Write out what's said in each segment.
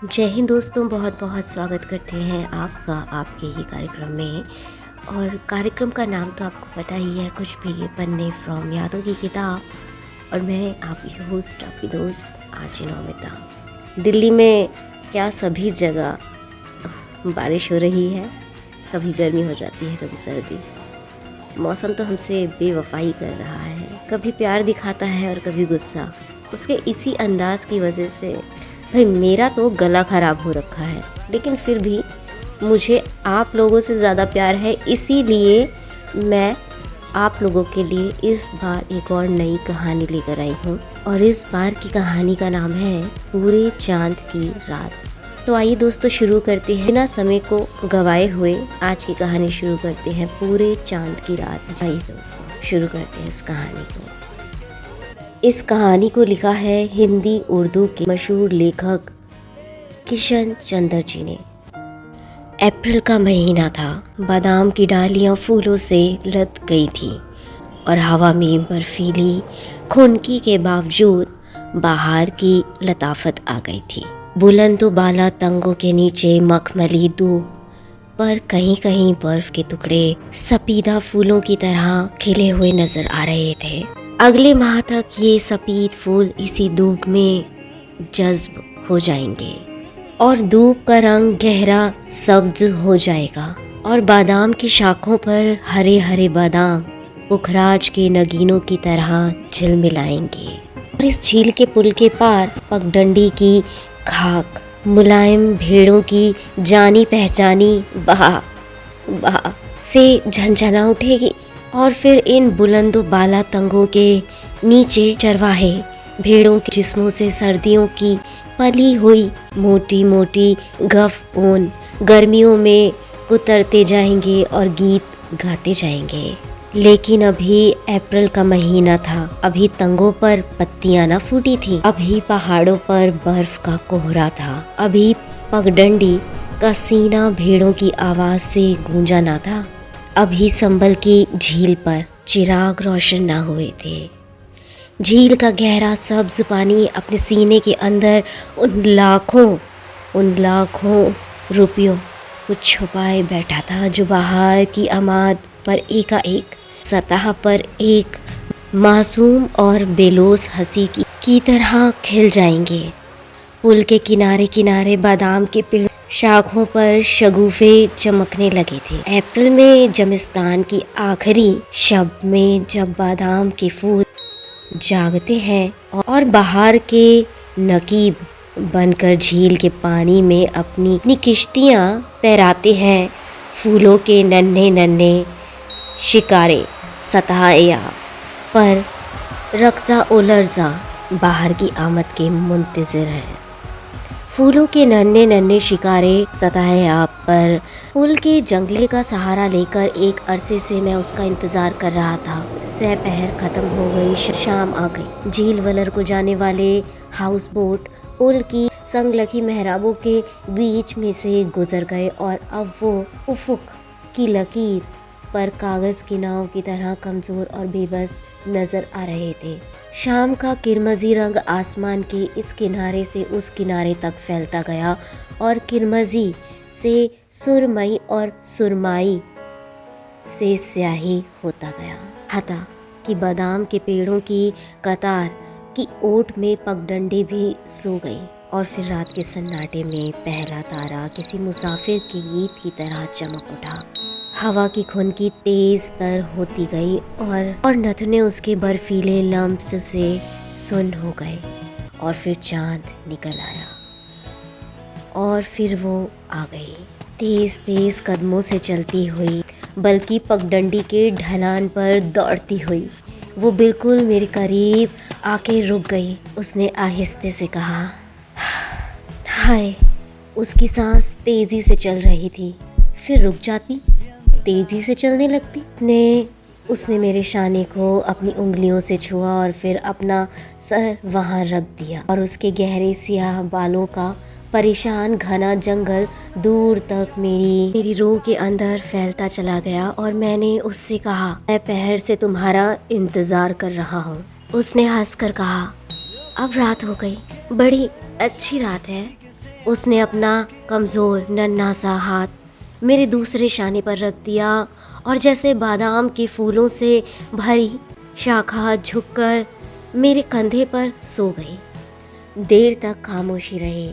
जय हिंद दोस्तों, बहुत बहुत स्वागत करते हैं आपका आपके ही कार्यक्रम में। और कार्यक्रम का नाम तो आपको पता ही है, कुछ भी पन्ने फ्रॉम यादों की किताब। और मैं आपकी होस्ट, आपकी दोस्त आरजे नौमिता। दिल्ली में क्या सभी जगह बारिश हो रही है, कभी गर्मी हो जाती है, कभी सर्दी। मौसम तो हमसे बेवफाई कर रहा है, कभी प्यार दिखाता है और कभी गुस्सा। उसके इसी अंदाज की वजह से भाई मेरा तो गला ख़राब हो रखा है, लेकिन फिर भी मुझे आप लोगों से ज़्यादा प्यार है। इसीलिए मैं आप लोगों के लिए इस बार एक और नई कहानी लेकर आई हूँ। और इस बार की कहानी का नाम है पूरे चांद की रात। तो आइए दोस्तों, शुरू करते हैं। बिना समय को गवाए हुए आज की कहानी शुरू करते हैं, पूरे चांद की रात। आइए दोस्तों, शुरू करते हैं इस कहानी को। इस कहानी को लिखा है हिंदी उर्दू के मशहूर लेखक किशन चंद्र जी ने। अप्रैल का महीना था। बादाम की डालियां फूलों से लद गई थी और हवा में बर्फीली खुनकी के बावजूद बाहर की लताफत आ गई थी। बुलंद बाला तंगों के नीचे मखमली दूब पर कहीं कहीं बर्फ के टुकड़े सफेदा फूलों की तरह खिले हुए नजर आ रहे थे। अगले माह तक ये सफ़ेद फूल इसी धूप में जज्ब हो जाएंगे और धूप का रंग गहरा सब्ज हो जाएगा और बादाम की शाखों पर हरे हरे बादाम पुखराज के नगीनों की तरह झिलमिलाएंगे। और इस झील के पुल के पार पगडंडी की खाक मुलायम भेड़ों की जानी पहचानी बहा बहा से झंझना उठेगी। और फिर इन बुलंदो बाला तंगों के नीचे चरवाहे भेड़ों के जिस्मों से सर्दियों की पली हुई मोटी मोटी गफ ऊन गर्मियों में कुतरते जाएंगे और गीत गाते जाएंगे। लेकिन अभी अप्रैल का महीना था। अभी तंगों पर पत्तियां न फूटी थी, अभी पहाड़ों पर बर्फ का कोहरा था, अभी पगडंडी का सीना भेड़ों की आवाज से गूंजा ना था, अभी संभल की झील पर चिराग रोशन ना हुए थे। झील का गहरा सब्ज पानी अपने सीने के अंदर उन लाखों रुपयों को छुपाए बैठा था, जो बाहर की आमाद पर एकाएक सतह पर एक मासूम और बेलोस हंसी की तरह खिल जाएंगे। पुल के किनारे किनारे बादाम के पेड़ शाखों पर शगुफे चमकने लगे थे। अप्रैल में जमिस्तान की आखिरी शब में जब बादाम के फूल जागते हैं और बाहर के नकीब बनकर झील के पानी में अपनी किश्तियाँ तैराते हैं, फूलों के नन्हे नन्हे शिकारे सतह पर रक्सा उलर्जा बाहर की आमद के मुंतज़िर हैं। फूलों के नन्हे नन्हे शिकारे सतह आप पर पुल के जंगले का सहारा लेकर एक अरसे से मैं उसका इंतज़ार कर रहा था। सहपहर ख़त्म हो गई, शाम आ गई। झील वलर को जाने वाले हाउस बोट पुल की संगलखी मेहराबों के बीच में से गुजर गए और अब वो उफुक की लकीर पर कागज़ की नाव की तरह कमज़ोर और बेबस नज़र आ रहे थे। शाम का किरमजी रंग आसमान के इस किनारे से उस किनारे तक फैलता गया और किरमजी से सुरमई और सुरमाई से स्याही होता गया। हता कि बादाम के पेड़ों की कतार की ओट में पगडंडी भी सो गई और फिर रात के सन्नाटे में पहला तारा किसी मुसाफिर के गीत की तरह चमक उठा। हवा की खुनकी तेज तर होती गई और नथने उसके बर्फीले लम्स से सुन्न हो गए। और फिर चांद निकल आया और फिर वो आ गई, तेज तेज कदमों से चलती हुई, बल्कि पगडंडी के ढलान पर दौड़ती हुई। वो बिल्कुल मेरे करीब आके रुक गई। उसने आहिस्ते से कहा, हाय। उसकी सांस तेजी से चल रही थी, फिर रुक जाती, तेजी से चलने लगती। उसने मेरे शाने को अपनी उंगलियों से छुआ और फिर अपना सर वहाँ रख दिया और उसके गहरे सियाह बालों का परेशान घना जंगल दूर तक मेरी रूह के अंदर फैलता चला गया। और मैंने उससे कहा, मैं पहर से तुम्हारा इंतज़ार कर रहा हूँ। उसने हंसकर कहा, अब रात हो गई, बड़ी अच्छी रात है। उसने अपना कमज़ोर नन्हा सा हाथ मेरे दूसरे शाने पर रख दिया और जैसे बादाम के फूलों से भरी शाखा झुककर मेरे कंधे पर सो गई। देर तक खामोशी रही,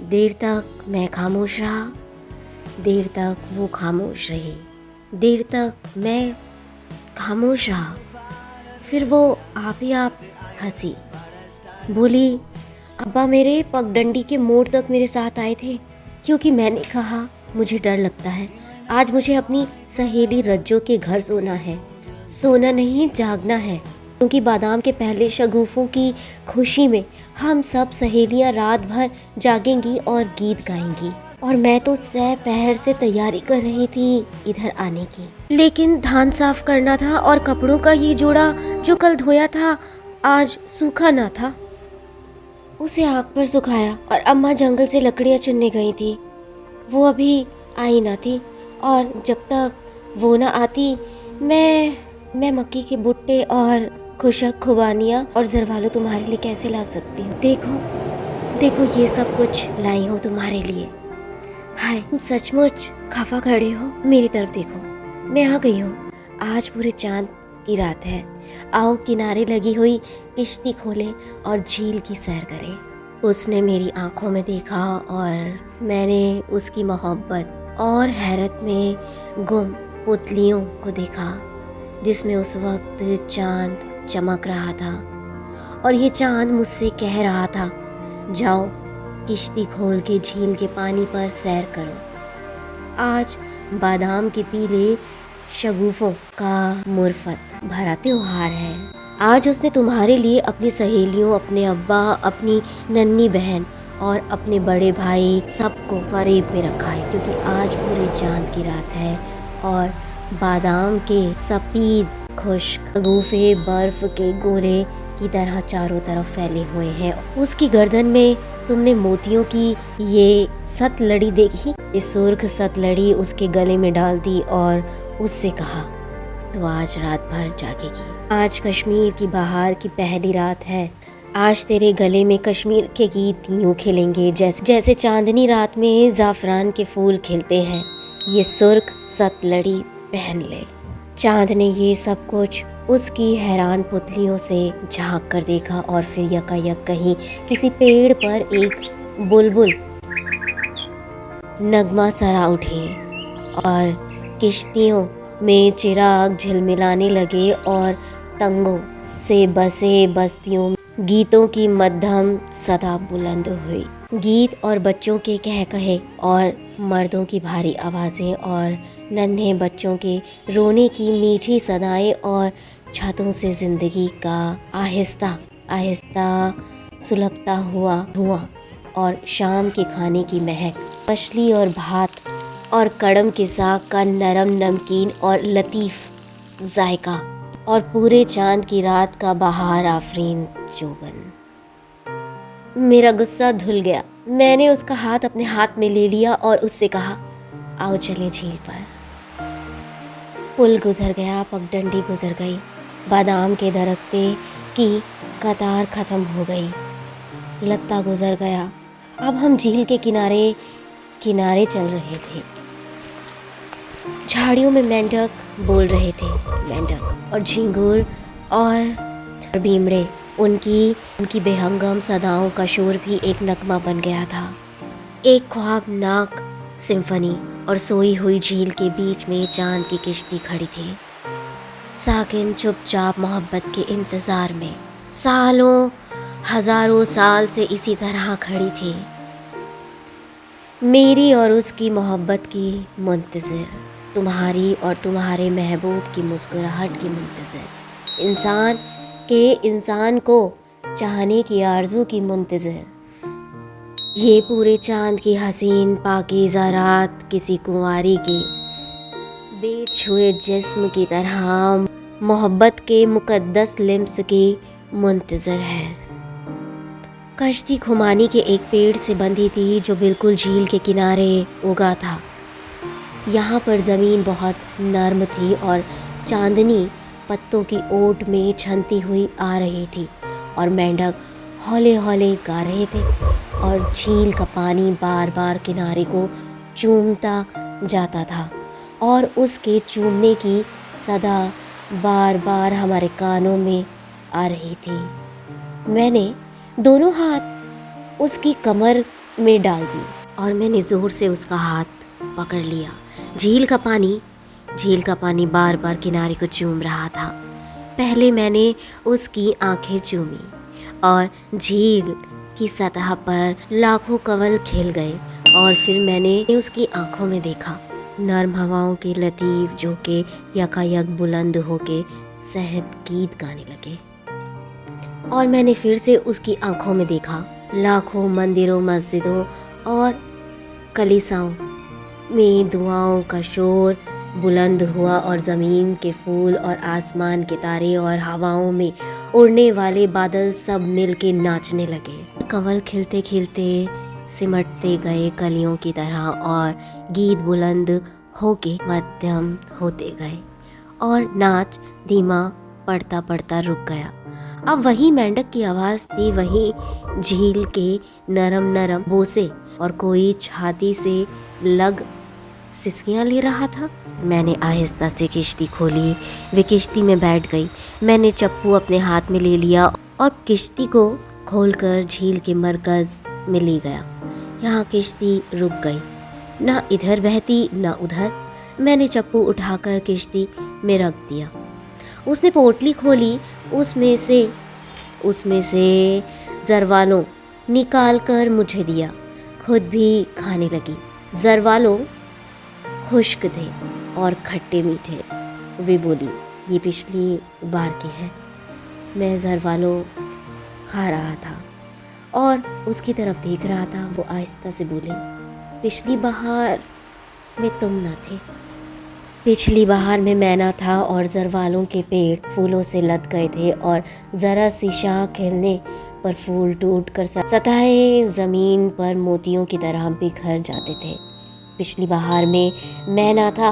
देर तक मैं खामोश रहा, देर तक वो खामोश रही, देर तक मैं खामोश रहा। फिर वो आप ही आप हंसी, बोली, अब्बा मेरे पगडंडी के मोड़ तक मेरे साथ आए थे क्योंकि मैंने कहा मुझे डर लगता है, आज मुझे अपनी सहेली रज्जो के घर सोना है। सोना नहीं, जागना है, क्योंकि बादाम के पहले शगुफों की खुशी में हम सब सहेलियां रात भर जागेंगी और गीत गाएंगी। और मैं तो सह पहर से तैयारी कर रही थी इधर आने की, लेकिन धान साफ करना था और कपड़ों का ये जोड़ा जो कल धोया था आज सूखा ना था। उसे आग पर सुखाया और अम्मा जंगल से लकड़ियाँ चुनने गई थी। वो अभी आई ना थी और जब तक वो ना आती मैं मक्की के भुट्टे और खुशक खुबानियाँ और जरवालो तुम्हारे लिए कैसे ला सकती हूँ। देखो देखो ये सब कुछ लाई हूँ तुम्हारे लिए। हाय, तुम सचमुच खफा खड़े हो? मेरी तरफ देखो, मैं आ गई हूँ। आज पूरे चांद की रात है। आओ किनारे लगी हुई किश्ती खोलें और झील की सैर करें। उसने मेरी आंखों में देखा और मैंने उसकी मोहब्बत और हैरत में गुम पुतलियों को देखा जिसमें उस वक्त चांद चमक रहा था और ये चांद मुझसे कह रहा था, जाओ किश्ती खोल के झील के पानी पर सैर करो। आज बादाम के पीले शगुफों का मुरफत भरा त्योहार है। आज उसने तुम्हारे लिए अपनी सहेलियों, अपने अब्बा, अपनी नन्ही बहन और अपने बड़े भाई सबको फरेब में रखा है, क्योंकि आज पूरे चांद की रात है और बादाम के सफ़ेद खुश्क शगुफे बर्फ के गोले की तरह चारों तरफ फैले हुए हैं। उसकी गर्दन में तुमने मोतियों की ये सतलड़ी देखी? ये सुर्ख सतलड़ी उसके गले में डाल दी और उससे कहा, तो आज रात भर जागेगी। आज कश्मीर की बहार की पहली रात है। आज तेरे गले में कश्मीर के गीत यूं खिलेंगे जैसे चांदनी रात में ज़ाफ़रान के फूल खिलते हैं। ये सुर्ख सतलड़ी पहन ले। चांद ने ये सब कुछ उसकी हैरान पुतलियों से झांक कर देखा और फिर यकायक कहीं किसी पेड़ पर एक बुलबुल नगमा सरा उठे और किश्तियों में चिराग झिलमिलाने लगे और तंगों से बसे बस्तियों में गीतों की मध्यम सदा बुलंद हुई। गीत और बच्चों के कहकहे और मर्दों की भारी आवाज़ें और नन्हे बच्चों के रोने की मीठी सदाएं और छतों से ज़िंदगी का आहिस्ता आहिस्ता सुलगता हुआ धुआं और शाम के खाने की महक, मछली और भात और कड़म के साग का नरम नमकीन और लतीफ़ जायका और पूरे चांद की रात का बहार आफरीन चोबन। मेरा गुस्सा धुल गया। मैंने उसका हाथ अपने हाथ में ले लिया और उससे कहा, आओ चले झील पर। पुल गुजर गया, पगडंडी गुजर गई, बादाम के दरख्ते की कतार ख़त्म हो गई, लत्ता गुजर गया। अब हम झील के किनारे किनारे चल रहे थे। झाड़ियों में मेंढक बोल रहे थे, मेंढक और झींगुर और भीमड़े, उनकी बेहंगम सदाओं का शोर भी एक नगमा बन गया था, एक ख्वाबनाक सिम्फनी। और सोई हुई झील के बीच में चांद की किश्ती खड़ी थी, साकिन चुपचाप मोहब्बत के इंतज़ार में, सालों हज़ारों साल से इसी तरह खड़ी थी, मेरी और उसकी मोहब्बत की मुंतज़िर, तुम्हारी और तुम्हारे महबूब की मुस्कुराहट की मुंतज़िर, इंसान को चाहने की आरज़ू की मुंतज़िर। ये पूरे चांद की हसीन पाकीज़ा रात किसी कुंवारी के बेछुए जिस्म की तरह मोहब्बत के मुक़द्दस लिम्स की मुंतज़िर है। कश्ती खुमानी के एक पेड़ से बंधी थी जो बिल्कुल झील के किनारे उगा था। यहाँ पर ज़मीन बहुत नर्म थी और चांदनी पत्तों की ओट में छनती हुई आ रही थी और मेंढक हौले हौले गा रहे थे, और झील का पानी बार बार किनारे को चूमता जाता था और उसके चूमने की सदा बार बार हमारे कानों में आ रही थी। मैंने दोनों हाथ उसकी कमर में डाल दी और मैंने ज़ोर से उसका हाथ पकड़ लिया। झील का पानी बार बार किनारे को चूम रहा था। पहले मैंने उसकी आंखें चूमी और झील की सतह पर लाखों कंवल खिल गए और फिर मैंने उसकी आंखों में देखा। नर्म हवाओं के लतीफ़ झोंके यकायक बुलंद होके सहज गीत गाने लगे और मैंने फिर से उसकी आंखों में देखा। लाखों मंदिरों, मस्जिदों और कलीसियाओं में दुआओं का शोर बुलंद हुआ और ज़मीन के फूल और आसमान के तारे और हवाओं में उड़ने वाले बादल सब मिल के नाचने लगे। कंवल खिलते खिलते सिमटते गए कलियों की तरह और गीत बुलंद होके मध्यम होते गए और नाच धीमा पड़ता पड़ता रुक गया। अब वही मेंढक की आवाज़ थी, वही झील के नरम नरम बोसे और कोई छाती से लग सिसकियाँ ले रहा था। मैंने आहिस्ता से किश्ती खोली, वे किश्ती में बैठ गई। मैंने चप्पू अपने हाथ में ले लिया और किश्ती को खोलकर झील के मरकज़ में ले गया। यहाँ किश्ती रुक गई, ना इधर बहती ना उधर। मैंने चप्पू उठाकर किश्ती में रख दिया। उसने पोटली खोली, उसमें से जरवालों निकाल कर मुझे दिया, खुद भी खाने लगी। जरवालों खुश्क थे और खट्टे मीठे। वे बोली, ये पिछली बार के हैं। मैं जरवालों खा रहा था और उसकी तरफ देख रहा था। वो आहिस्ता से बोली, पिछली बहार में तुम न थे। पिछली बहार में मैं ना था और जरवालों के पेड़ फूलों से लद गए थे और ज़रा सी शाह खिलने पर फूल टूट कर सतह ज़मीन पर मोतियों की तरह बिखर जाते थे। पिछली बहार में मैं ना था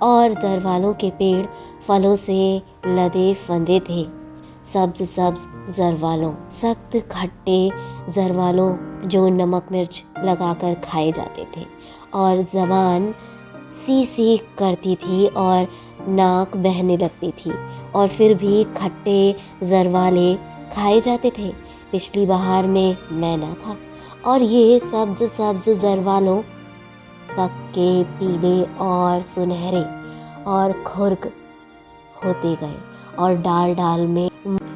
और जरवालों के पेड़ फलों से लदे फंदे थे। सब्ज सब्ज जरवालों, सख्त खट्टे जरवालों जो नमक मिर्च लगाकर खाए जाते थे और ज़बान सी सी करती थी और नाक बहने लगती थी और फिर भी खट्टे जरवाले खाए जाते थे। पिछली बहार में मैं ना था और ये सब्ज सब्ज जरवालों तक के पीले और सुनहरे और खुर्क होते गए और डाल डाल में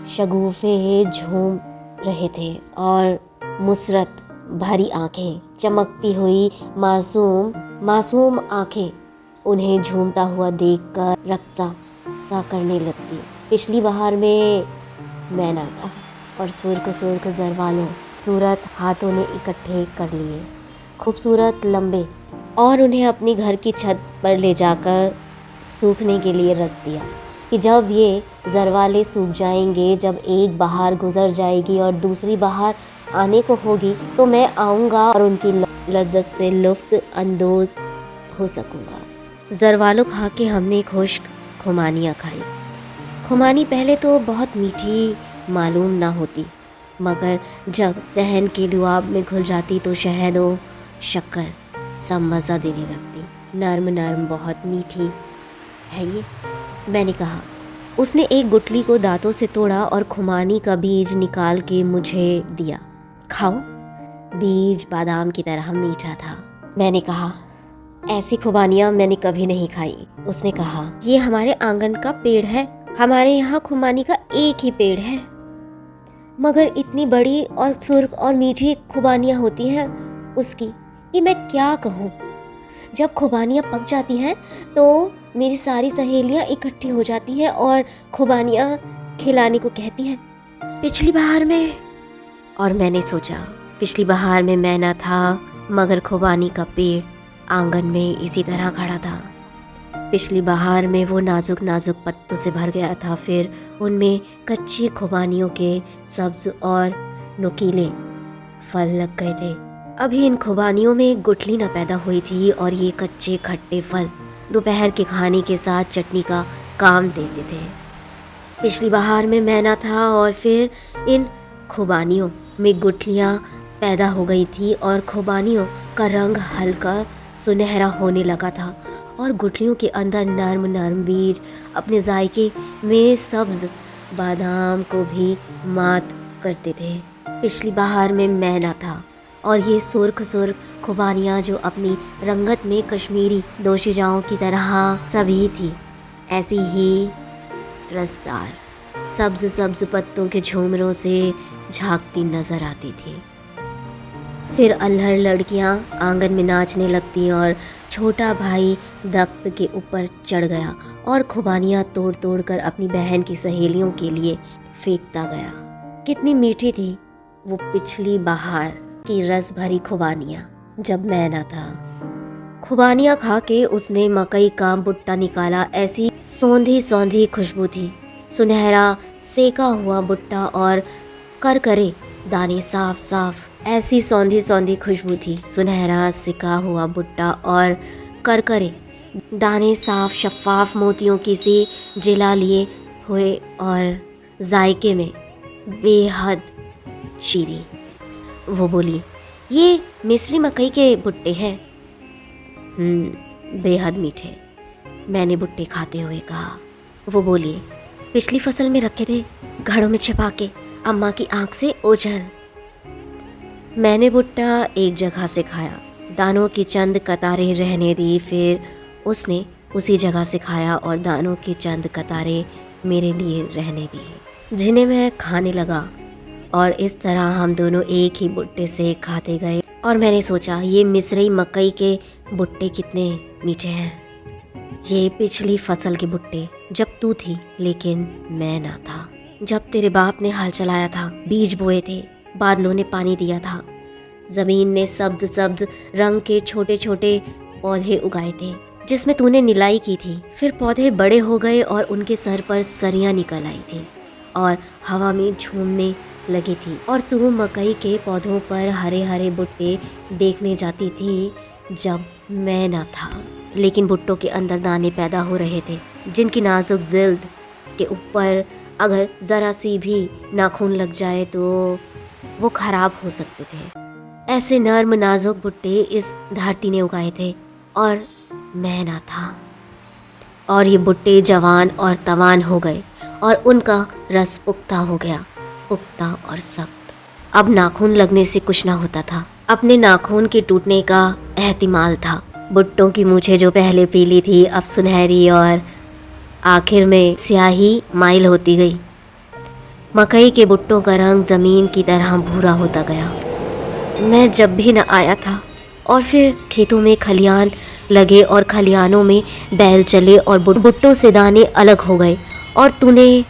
शगुफे झूम रहे थे और मुसरत भरी आंखें, चमकती हुई मासूम आंखें उन्हें झूमता हुआ देखकर रक्सा सा करने लगती। पिछली बहार में मैं ना था और सुर्ख जरवालों सूरत हाथों ने इकट्ठे कर लिए, खूबसूरत लंबे, और उन्हें अपनी घर की छत पर ले जाकर सूखने के लिए रख दिया कि जब ये जरवाले सूख जाएंगे, जब एक बहार गुजर जाएगी और दूसरी बहार आने को होगी, तो मैं आऊँगा और उनकी लज्जत से लुफ्त अंदोज हो सकूँगा। जरवालों खा के हमने खुश्क खुमानियाँ खाई। खुमानी पहले तो बहुत मीठी मालूम ना होती, मगर जब दहन के लुआब में घुल जाती तो शहद और शक्कर सब मज़ा देने लगती। नर्म नर्म बहुत मीठी है ये, मैंने कहा। उसने एक गुठली को दांतों से तोड़ा और खुमानी का बीज निकाल के मुझे दिया। खाओ। बीज बादाम की तरह मीठा था। मैंने कहा, ऐसी खुबानियाँ मैंने कभी नहीं खाई। उसने कहा, ये हमारे आंगन का पेड़ है, हमारे यहाँ खुमानी का एक ही पेड़ है, मगर इतनी बड़ी और सुर्ख और मीठी खुबानियाँ होती हैं उसकी कि मैं क्या कहूँ। जब खुबानियाँ पक जाती हैं तो मेरी सारी सहेलियाँ इकट्ठी हो जाती हैं और खुबानियाँ खिलाने को कहती हैं। पिछली बहार में, और मैंने सोचा, पिछली बहार में मैं ना था, मगर खुबानी का पेड़ आंगन में इसी तरह खड़ा था। पिछली बहार में वो नाजुक नाजुक पत्तों से भर गया था, फिर उनमें कच्ची खुबानियों के सब्ज और नुकीले फल लग गए थे। अभी इन खुबानियों में गुठली न पैदा हुई थी और ये कच्चे खट्टे फल दोपहर के खाने के साथ चटनी का काम देते थे। पिछली बहार में मैं ना था और फिर इन खुबानियों में गुठलियाँ पैदा हो गई थी और खुबानियों का रंग हल्का सुनहरा होने लगा था और गुठलियों के अंदर नर्म नर्म बीज अपने जायके में सब्ज बादाम को भी मात करते थे। पिछली बहार में मैना था और ये सुर्ख सुर्ख खुबानियाँ जो अपनी रंगत में कश्मीरी दोशीजाओं की तरह सभी थी, ऐसी ही रसदार सब्ज सब्ज पत्तों के झूमरों से झांकती नजर आती थी। फिर अल्हड़ लड़कियां आंगन में नाचने लगती और छोटा भाई दख्त के ऊपर चढ़ गया और खुबानियाँ तोड़ तोड़ कर अपनी बहन की सहेलियों के लिए फेंकता गया। कितनी मीठी थी वो पिछली बहार की रस भरी खुबानियाँ जब मैं ना था। खुबानियाँ खा के उसने मकई का भुट्टा निकाला। ऐसी सौंधी सौंधी खुशबू थी, सुनहरा सेका हुआ भुट्टा और करकरे दाने साफ साफ। ऐसी सौंधी सौंधी खुशबू थी, सुनहरा सेका हुआ भुट्टा और करकरे दाने साफ शफाफ मोतियों की सी जिला लिए हुए और जायके में बेहद शीरी। वो बोली, ये मिस्री मकई के भुट्टे हैं। बेहद मीठे, मैंने भुट्टे खाते हुए कहा। वो बोली, पिछली फसल में रखे थे घड़ों में छिपा के, अम्मा की आंख से ओझल। मैंने भुट्टा एक जगह से खाया, दानों की चंद कतारें रहने दी। फिर उसने उसी जगह से खाया और दानों की चंद कतारें मेरे लिए रहने दी, जिन्हें मैं खाने लगा। और इस तरह हम दोनों एक ही भुट्टे से खाते गए। और मैंने सोचा, ये मिस्री मकई के भुट्टे कितने मीठे हैं। ये पिछली फसल के भुट्टे जब तू थी लेकिन मैं ना था, जब तेरे बाप ने हल चलाया था, बीज बोए थे, बादलों ने पानी दिया था, जमीन ने सब्ज सब्ज रंग के छोटे छोटे पौधे उगाए थे जिसमें तूने निलाई की थी। फिर पौधे बड़े हो गए और उनके सर पर सरियां निकल आई थी और हवा में झूमने लगी थी और तू मकई के पौधों पर हरे हरे भुट्टे देखने जाती थी जब मैं ना था। लेकिन भुट्टों के अंदर दाने पैदा हो रहे थे जिनकी नाजुक जिल्द के ऊपर अगर ज़रा सी भी नाखून लग जाए तो वो खराब हो सकते थे। ऐसे नर्म नाजुक भुट्टे इस धरती ने उगाए थे और मैं ना था। और ये भुट्टे जवान और तवान हो गए और उनका रस पुख्ता हो गया, पुख्ता और सख्त। अब नाखून लगने से कुछ ना होता था, अपने नाखून के टूटने का एहतिमाल था। भुट्टों की मूछें जो पहले पीली थी अब सुनहरी और आखिर में स्याही माइल होती गई। मकई के भुट्टों का रंग ज़मीन की तरह भूरा होता गया। मैं जब भी न आया था और फिर खेतों में खलियान लगे और खलियानों में बैल चले और भुट्टों से दाने अलग हो गए और तूने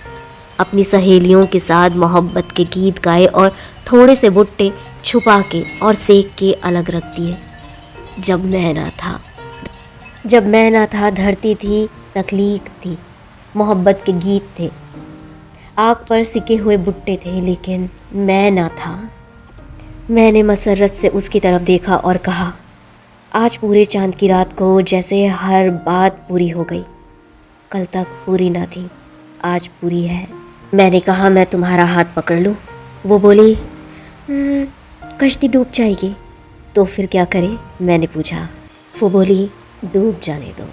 अपनी सहेलियों के साथ मोहब्बत के गीत गाए और थोड़े से भुट्टे छुपा के और सेक के अलग रख दिए। जब मैं ना था धरती थी, तख्लीक थी, मोहब्बत के गीत थे, आग पर सिके हुए भुट्टे थे, लेकिन मैं ना था। मैंने मसरत से उसकी तरफ देखा और कहा, आज पूरे चांद की रात को जैसे हर बात पूरी हो गई, कल तक पूरी ना थी, आज पूरी है। मैंने कहा, मैं तुम्हारा हाथ पकड़ लूँ? वो बोली, कश्ती डूब जाएगी तो फिर क्या करें? मैंने पूछा। वो बोली, डूब जाने दो।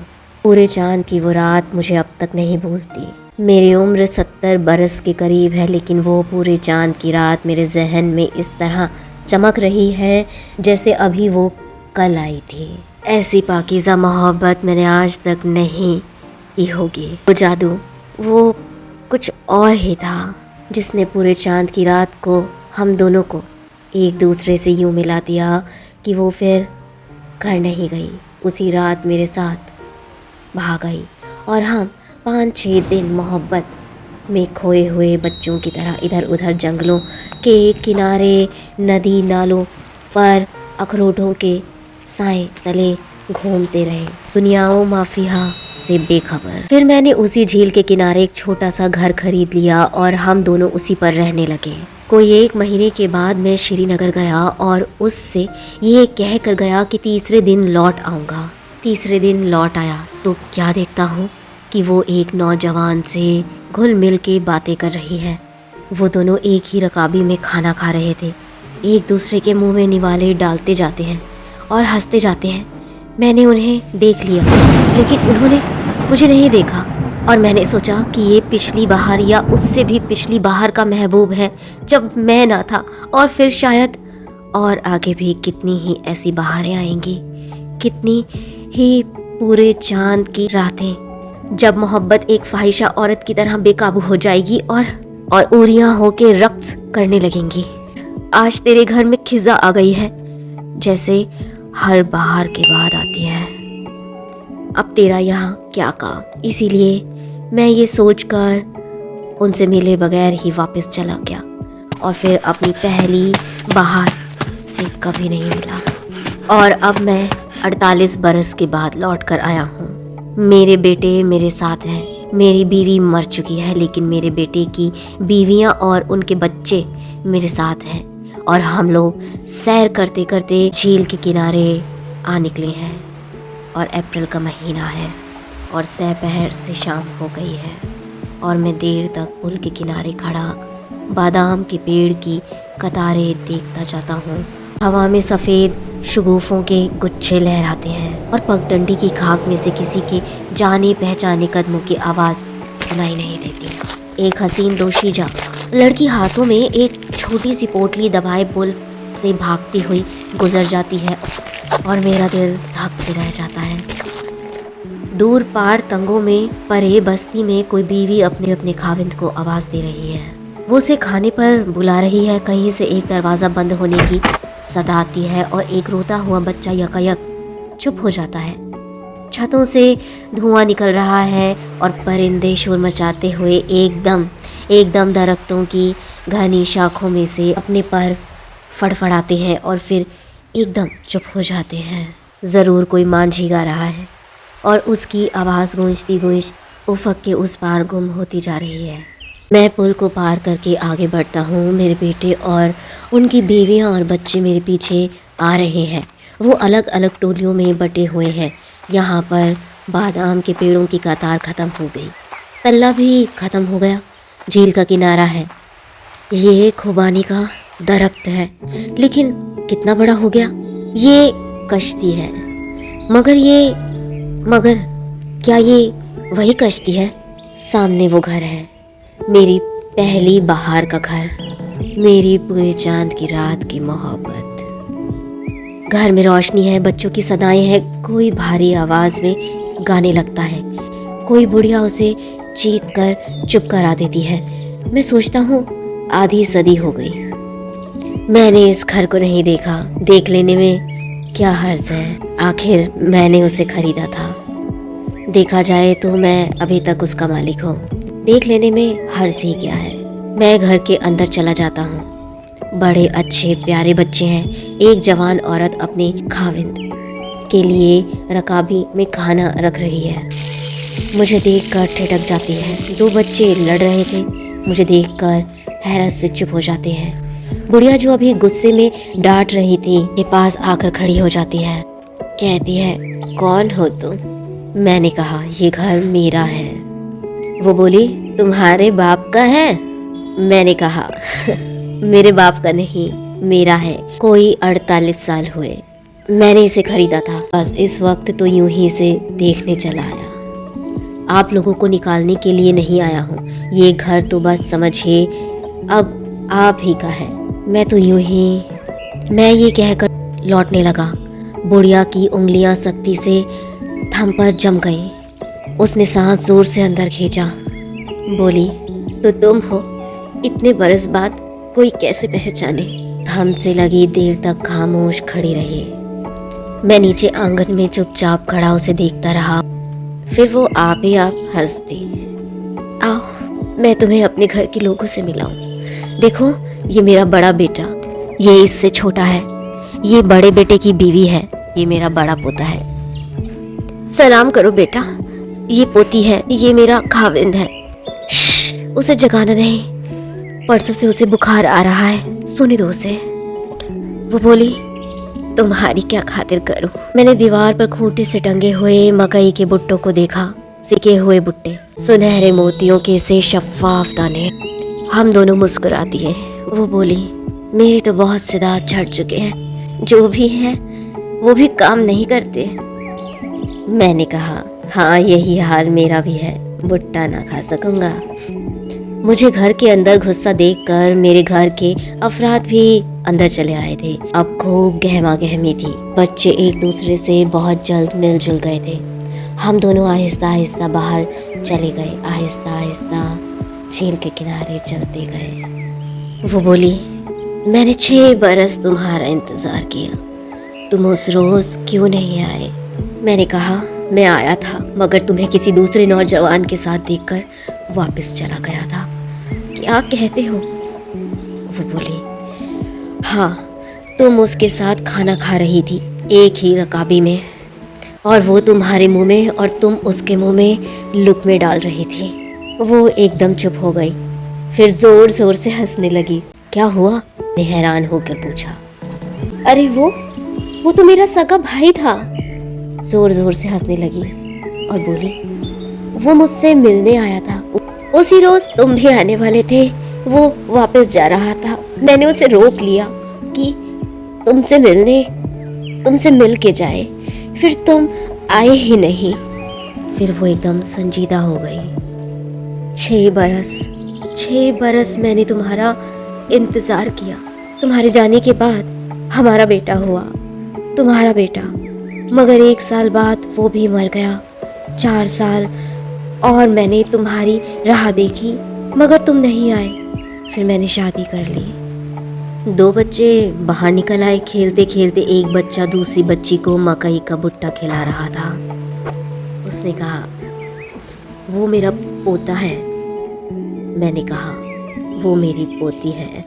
पूरे चांद की वो रात मुझे अब तक नहीं भूलती। मेरी उम्र 70 बरस के करीब है, लेकिन वो पूरे चांद की रात मेरे जहन में इस तरह चमक रही है जैसे अभी वो कल आई थी। ऐसी पाकीज़ा मोहब्बत मैंने आज तक नहीं की होगी। वो जादू, वो कुछ और ही था जिसने पूरे चांद की रात को हम दोनों को एक दूसरे से यूँ मिला दिया कि वो फिर घर नहीं गई। उसी रात मेरे साथ भाग आई और हम 5-6 दिन मोहब्बत में खोए हुए बच्चों की तरह इधर उधर जंगलों के किनारे, नदी नालों पर, अखरोटों के साए तले घूमते रहे, दुनियाओं माफिया से बेखबर। फिर मैंने उसी झील के किनारे एक छोटा सा घर खरीद लिया और हम दोनों उसी पर रहने लगे। कोई 1 महीने के बाद मैं श्रीनगर गया और उससे ये कह कर गया कि तीसरे दिन लौट आऊँगा। तीसरे दिन लौट आया तो क्या देखता हूँ कि वो एक नौजवान से घुल मिल के बातें कर रही है। वो दोनों एक ही रकाबी में खाना खा रहे थे। एक दूसरे के मुंह में निवाले डालते जाते हैं और हंसते जाते हैं। मैंने उन्हें देख लिया, लेकिन उन्होंने मुझे नहीं देखा और मैंने सोचा कि ये पिछली बहार या उससे भी पिछली बहार का महबूब है जब मैं ना था, और फिर शायद और आगे भी कितनी ही ऐसी बहारें आएंगी, कितनी ही पूरे चांद की रातें जब मोहब्बत एक फ़ाहिशा औरत की तरह बेकाबू हो जाएगी और उरियां होके रक्स करने लगेंगी। आज तेरे घर में खिज़ा आ गई है जैसे हर बहार के बाद आती है। अब तेरा यहाँ क्या काम, इसीलिए मैं ये सोचकर उनसे मिले बगैर ही वापस चला गया और फिर अपनी पहली बहार से कभी नहीं मिला। और अब मैं 48 बरस के बाद लौट कर आया हूँ। मेरे बेटे मेरे साथ हैं। मेरी बीवी मर चुकी है, लेकिन मेरे बेटे की बीवियाँ और उनके बच्चे मेरे साथ हैं और हम लोग सैर करते करते झील के किनारे आ निकले हैं। और अप्रैल का महीना है और दोपहर से शाम हो गई है और मैं देर तक पुल के किनारे खड़ा बादाम के पेड़ की कतारें देखता जाता हूँ। हवा में सफ़ेद शगुफों के गुच्छे लहराते हैं और पगडंडी की खाक में से किसी के जाने पहचाने कदमों की आवाज़ सुनाई नहीं देती। एक हसीन दोशीजा लड़की हाथों में एक छोटी सी पोटली दबाए पुल से भागती हुई गुजर जाती है और मेरा दिल धक से रह जाता है। दूर पार तंगों में परे बस्ती में कोई बीवी अपने अपने खाविंद को आवाज़ दे रही है। वो उसे खाने पर बुला रही है। कहीं से एक दरवाज़ा बंद होने की सदा आती है और एक रोता हुआ बच्चा यकायक चुप हो जाता है। छतों से धुआं निकल रहा है और परिंदे शोर मचाते हुए एकदम दरख्तों की घनी शाखों में से अपने पर फड़फड़ाते हैं और फिर एकदम चुप हो जाते हैं। ज़रूर कोई मांझी गा रहा है और उसकी आवाज़ गूंजती उफ़क़ के उस पार गुम होती जा रही है। मैं पुल को पार करके आगे बढ़ता हूँ। मेरे बेटे और उनकी बीवियाँ और बच्चे मेरे पीछे आ रहे हैं। वो अलग अलग टोलियों में बटे हुए हैं। यहाँ पर बादाम के पेड़ों की कतार ख़त्म हो गई, तल्ला भी ख़त्म हो गया। झील का किनारा है, ये खुबानी का दरख्त है, लेकिन कितना बड़ा हो गया। ये कश्ती है, मगर क्या ये वही कश्ती है? सामने वो घर है, मेरी पहली बहार का घर, मेरी पूरे चांद की रात की मोहब्बत। घर में रोशनी है, बच्चों की सदाएं हैं। कोई भारी आवाज़ में गाने लगता है, कोई बुढ़िया उसे चीख कर चुप करा देती है। मैं सोचता हूँ आधी सदी हो गई, मैंने इस घर को नहीं देखा। देख लेने में क्या हर्ज है, आखिर मैंने उसे खरीदा था। देखा जाए तो मैं अभी तक उसका मालिक हूँ। देख लेने में हर्ज ही क्या है। मैं घर के अंदर चला जाता हूँ। बड़े अच्छे प्यारे बच्चे हैं। एक जवान औरत अपने खाविंद के लिए रकाबी में खाना रख रही है। मुझे देखकर ठिठक जाती है। दो बच्चे लड़ रहे थे, मुझे देखकर हैरत से चुप हो जाते हैं। बुढ़िया जो अभी गुस्से में डांट रही थी के पास आकर खड़ी हो जाती है। कहती है, कौन हो तुम? मैंने कहा, ये घर मेरा है। वो बोली, तुम्हारे बाप का है? मैंने कहा, मेरे बाप का नहीं, मेरा है। कोई 48 साल हुए मैंने इसे खरीदा था। बस इस वक्त तो यूं ही इसे देखने चला आया। आप लोगों को निकालने के लिए नहीं आया हूँ। ये घर तो बस समझिए अब आप ही का है। मैं ये कहकर लौटने लगा। बुढ़िया की उंगलियां सख्ती से थम पर जम गई। उसने सांस जोर से अंदर खींचा। बोली, तो तुम हो? इतने बरस बाद कोई कैसे पहचाने? हमसे लगी देर तक खामोश खड़ी रही। मैं नीचे आंगन में चुपचाप खड़ा उसे देखता रहा। फिर वो आप ही आप हंस दी। आओ, मैं तुम्हें अपने घर के लोगों से मिलाऊं। देखो, ये मेरा बड़ा बेटा, ये इससे छोटा है। ये बड़े बेटे की बीवी है, ये मेरा बड़ा पोता है। सलाम करो बेटा, ये पोती है, ये मेरा खाविंद है। उसे जगाना नहीं, परसों से उसे बुखार आ रहा है, सोने दो उसे। वो बोली, तुम्हारी क्या खातिर करूं? मैंने दीवार पर खूंटे से टंगे हुए मकई के भुट्टों को देखा। सिके हुए भुट्टे, सुनहरे मोतियों के से शफाफ दाने। हम दोनों मुस्कुरा दिए। वो बोली, मेरे तो बहुत से दांत झड़ चुके हैं, जो भी हैं वो भी काम नहीं करते। मैंने कहा, हाँ यही हाल मेरा भी है, भुट्टा ना खा सकूंगा। मुझे घर के अंदर घुसता देखकर मेरे घर के अफराद भी अंदर चले आए थे। अब खूब गहमा गहमी थी। बच्चे एक दूसरे से बहुत जल्द मिलजुल गए थे। हम दोनों आहिस्ता आहिस्ता बाहर चले गए, आहिस्ता आहिस्ता झील के किनारे चलते गए। वो बोली, मैंने 6 बरस तुम्हारा इंतज़ार किया, तुम उस रोज़ क्यों नहीं आए? मैंने कहा, मैं आया था, मगर तुम्हें किसी दूसरे नौजवान के साथ देखकर वापस चला गया था। क्या कहते हो? वो बोली, हाँ, तुम उसके साथ खाना खा रही थी एक ही रकाबी में, और वो तुम्हारे मुंह में और तुम उसके मुंह में लुक़मे डाल रही थी। वो एकदम चुप हो गई, फिर ज़ोर ज़ोर से हंसने लगी। क्या हुआ? मैंने हैरान होकर पूछा। अरे वो तो मेरा सगा भाई था। ज़ोर ज़ोर से हंसने लगी और बोली, वो मुझसे मिलने आया था। उसी रोज़ तुम भी आने वाले थे। वो वापस जा रहा था, मैंने उसे रोक लिया कि तुमसे मिल के जाए, फिर तुम आए ही नहीं। फिर वो एकदम संजीदा हो गई। 6 बरस मैंने तुम्हारा इंतज़ार किया। तुम्हारे जाने के बाद हमारा बेटा हुआ, तुम्हारा बेटा, मगर 1 साल बाद वो भी मर गया। 4 साल और मैंने तुम्हारी राह देखी, मगर तुम नहीं आए। फिर मैंने शादी कर ली। 2 बच्चे बाहर निकल आए। खेलते खेलते एक बच्चा दूसरी बच्ची को मकई का भुट्टा खिला रहा था। उसने कहा, वो मेरा पोता है। मैंने कहा, वो मेरी पोती है।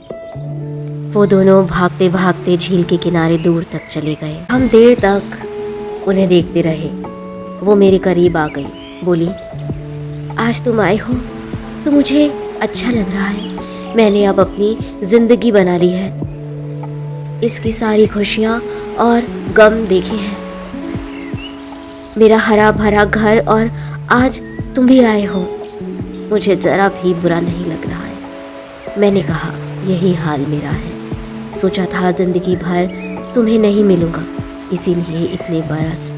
वो दोनों भागते भागते झील के किनारे दूर तक चले गए। हम देर तक उन्हें देखते रहे। वो मेरे करीब आ गई, बोली, आज तुम आए हो तो मुझे अच्छा लग रहा है। मैंने अब अपनी ज़िंदगी बना ली है, इसकी सारी खुशियाँ और गम देखे हैं, मेरा हरा भरा घर, और आज तुम भी आए हो। मुझे ज़रा भी बुरा नहीं लग रहा है। मैंने कहा, यही हाल मेरा है। सोचा था ज़िंदगी भर तुम्हें नहीं मिलूँगा, इसीलिए इतने बरस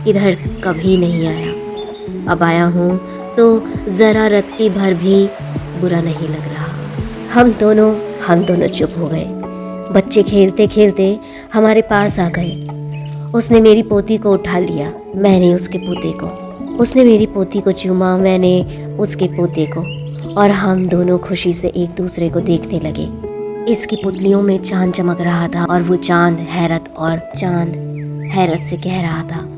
इधर कभी नहीं आया। अब आया हूँ तो ज़रा रत्ती भर भी बुरा नहीं लग रहा। हम दोनों चुप हो गए। बच्चे खेलते खेलते हमारे पास आ गए। उसने मेरी पोती को उठा लिया, मैंने उसके पोते को। उसने मेरी पोती को चूमा, मैंने उसके पोते को, और हम दोनों खुशी से एक दूसरे को देखने लगे। इसकी पुतलियों में चांद चमक रहा था, और वो चांद हैरत से कह रहा था,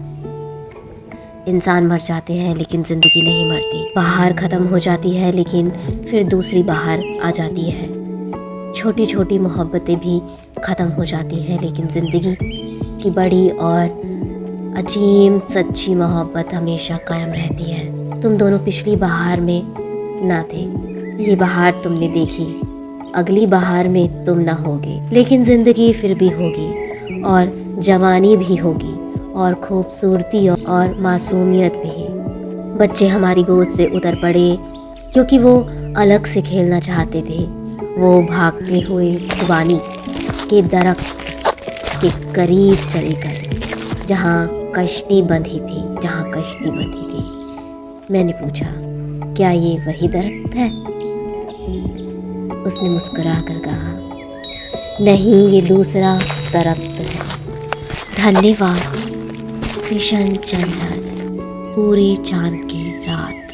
इंसान मर जाते हैं लेकिन ज़िंदगी नहीं मरती। बहार ख़त्म हो जाती है लेकिन फिर दूसरी बहार आ जाती है। छोटी छोटी मोहब्बतें भी ख़त्म हो जाती हैं, लेकिन ज़िंदगी की बड़ी और अजीम सच्ची मोहब्बत हमेशा कायम रहती है। तुम दोनों पिछली बहार में ना थे, ये बहार तुमने देखी, अगली बहार में तुम ना होगे, लेकिन ज़िंदगी फिर भी होगी, और जवानी भी होगी, और खूबसूरती और मासूमियत भी। बच्चे हमारी गोद से उतर पड़े क्योंकि वो अलग से खेलना चाहते थे। वो भागते हुए खुबानी के दरख्त के करीब चले गए जहाँ कश्ती बंधी थी। मैंने पूछा, क्या ये वही दरख्त है? उसने मुस्कुरा कर कहा, नहीं, ये दूसरा दरख्त है। धन्यवाद कृष्ण चंद्र, पूरे चांद की रात।